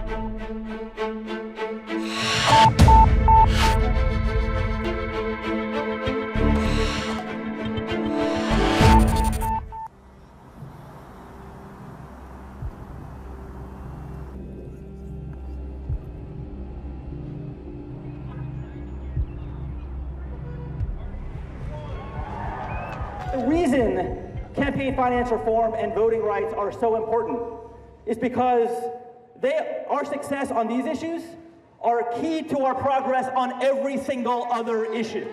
The reason campaign finance reform and voting rights are so important is because our success on these issues are key to our progress on every single other issue.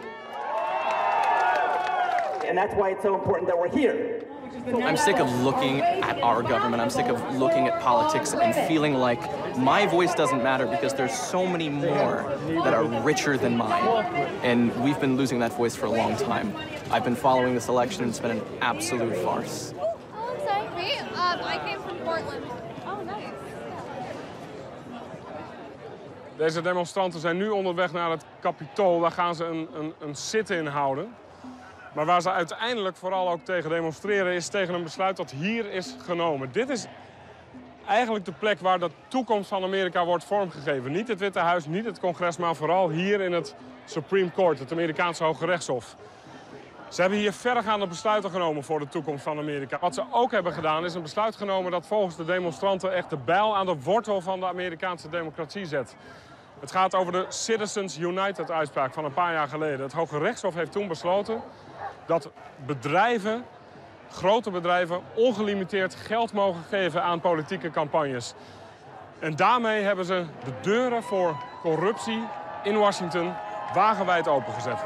And that's why it's so important that we're here. I'm sick of looking at our government. I'm sick of looking at politics and feeling like my voice doesn't matter because there's so many more that are richer than mine. And we've been losing that voice for a long time. I've been following this election and it's been an absolute farce. Oh, I'm sorry. Me? I came from Portland. Oh, nice. Deze demonstranten zijn nu onderweg naar het Capitool. Daar gaan ze een sit-in houden. Maar waar ze uiteindelijk vooral ook tegen demonstreren is tegen een besluit dat hier is genomen. Dit is eigenlijk de plek waar de toekomst van Amerika wordt vormgegeven. Niet het Witte Huis, niet het congres, maar vooral hier in het Supreme Court, het Amerikaanse Hoge Rechtshof. Ze hebben hier verregaande besluiten genomen voor de toekomst van Amerika. Wat ze ook hebben gedaan is een besluit genomen dat volgens de demonstranten echt de bijl aan de wortel van de Amerikaanse democratie zet. Het gaat over de Citizens United uitspraak van een paar jaar geleden. Het Hoge Rechtshof heeft toen besloten dat bedrijven, grote bedrijven, ongelimiteerd geld mogen geven aan politieke campagnes. En daarmee hebben ze de deuren voor corruptie in Washington wagenwijd opengezet.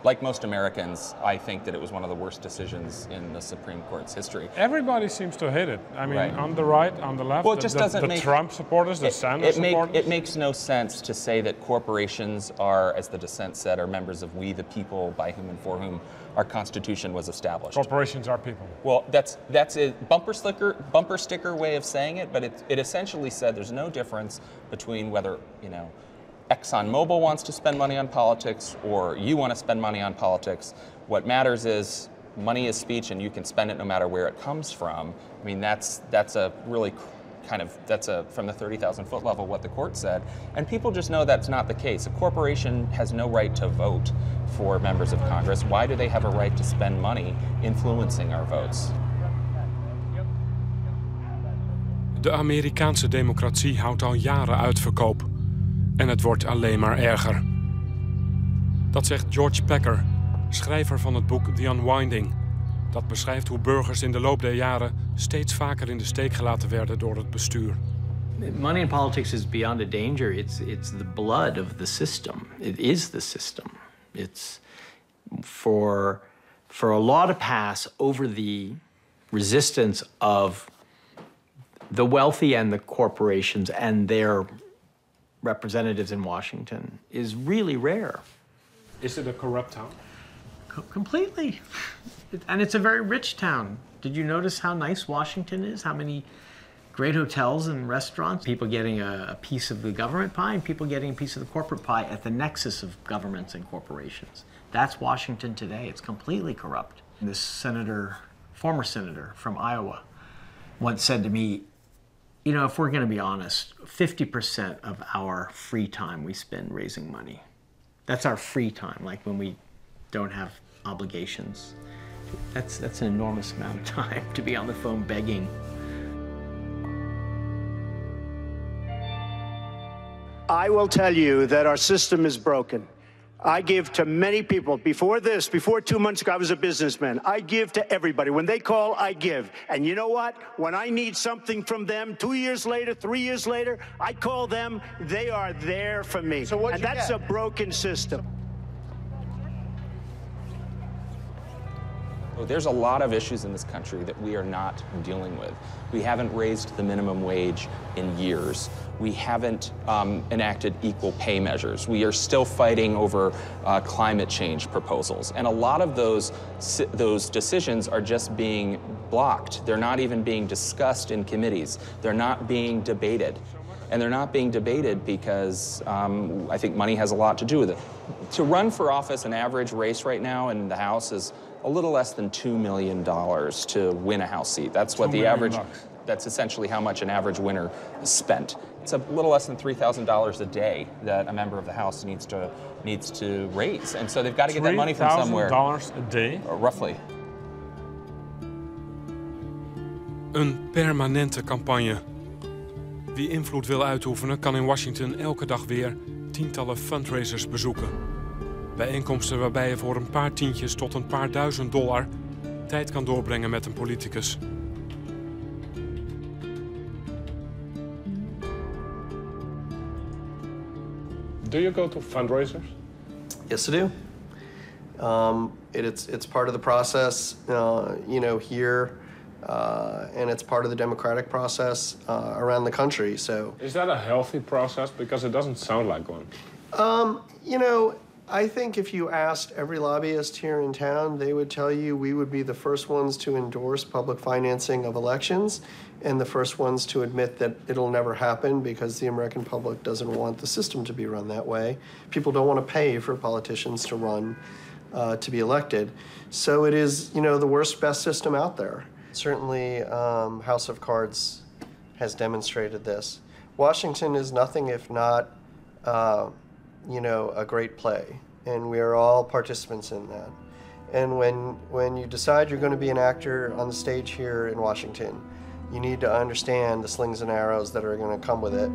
Like most Americans, I think that it was one of the worst decisions in the Supreme Court's history. Everybody seems to hate it. I mean, Right. On the right, on the left, Well, it just doesn't make Trump supporters, the Sanders supporters. It makes no sense to say that corporations are, as the dissent said, are members of we the people, by whom and for whom our Constitution was established. Corporations are people. Well, that's a bumper sticker way of saying it, but it essentially said there's no difference between whether, ExxonMobil wants to spend money on politics or you want to spend money on politics. What matters is money is speech and you can spend it no matter where it comes from. I mean, that's a really from the 30,000 foot level what the court said. And people just know that's not the case. A corporation has no right to vote for members of Congress. Why do they have a right to spend money influencing our votes? De Amerikaanse democratie houdt al jaren uitverkoop. En het wordt alleen maar erger. Dat zegt George Packer, schrijver van het boek The Unwinding. Dat beschrijft hoe burgers in de loop der jaren steeds vaker in de steek gelaten werden door het bestuur. Money in politics is beyond a danger. It's the blood of the system. It is the system. It's for a law to pass over the resistance of the wealthy and the corporations and their representatives in Washington is really rare. Is it a corrupt town? Completely. And it's a very rich town. Did you notice how nice Washington is? How many great hotels and restaurants? People getting a piece of the government pie and people getting a piece of the corporate pie at the nexus of governments and corporations. That's Washington today. It's completely corrupt. This former senator from Iowa, once said to me, if we're going to be honest, 50% of our free time we spend raising money. That's our free time, like when we don't have obligations. That's an enormous amount of time to be on the phone begging. I will tell you that our system is broken. I give to many people. Before 2 months ago, I was a businessman. I give to everybody. When they call, I give. And you know what? When I need something from them, 2 years later, 3 years later, I call them. They are there for me. So and that's a broken system. There's a lot of issues in this country that we are not dealing with. We haven't raised the minimum wage in years. We haven't enacted equal pay measures. We are still fighting over climate change proposals. And a lot of those decisions are just being blocked. They're not even being discussed in committees. They're not being debated. And they're not being debated because I think money has a lot to do with it. To run for office, an average race right now in the House is a little less than $2 million to win a House seat. That's what the average, that's essentially how much an average winner spent. It's a little less than $3,000 a day that a member of the House needs to raise. And so they've got to get that money from somewhere. $3,000 a day? Roughly. Een permanente campagne. Wie invloed wil uitoefenen kan in Washington elke dag weer tientallen fundraisers bezoeken. Bijeenkomsten waarbij je voor een paar tientjes tot een paar $1000 tijd kan doorbrengen met een politicus. Do you go to fundraisers? Yes, I do. It's part of the process, here, and it's part of the democratic process around the country. So, is that a healthy process? Because it doesn't sound like one. I think if you asked every lobbyist here in town, they would tell you we would be the first ones to endorse public financing of elections and the first ones to admit that it'll never happen because the American public doesn't want the system to be run that way. People don't want to pay for politicians to run, to be elected. So it is, the worst, best system out there. Certainly, House of Cards has demonstrated this. Washington is nothing if not a great play, and we are all participants in that. And when you decide you're going to be an actor on the stage here in Washington, you need to understand the slings and arrows that are going to come with it.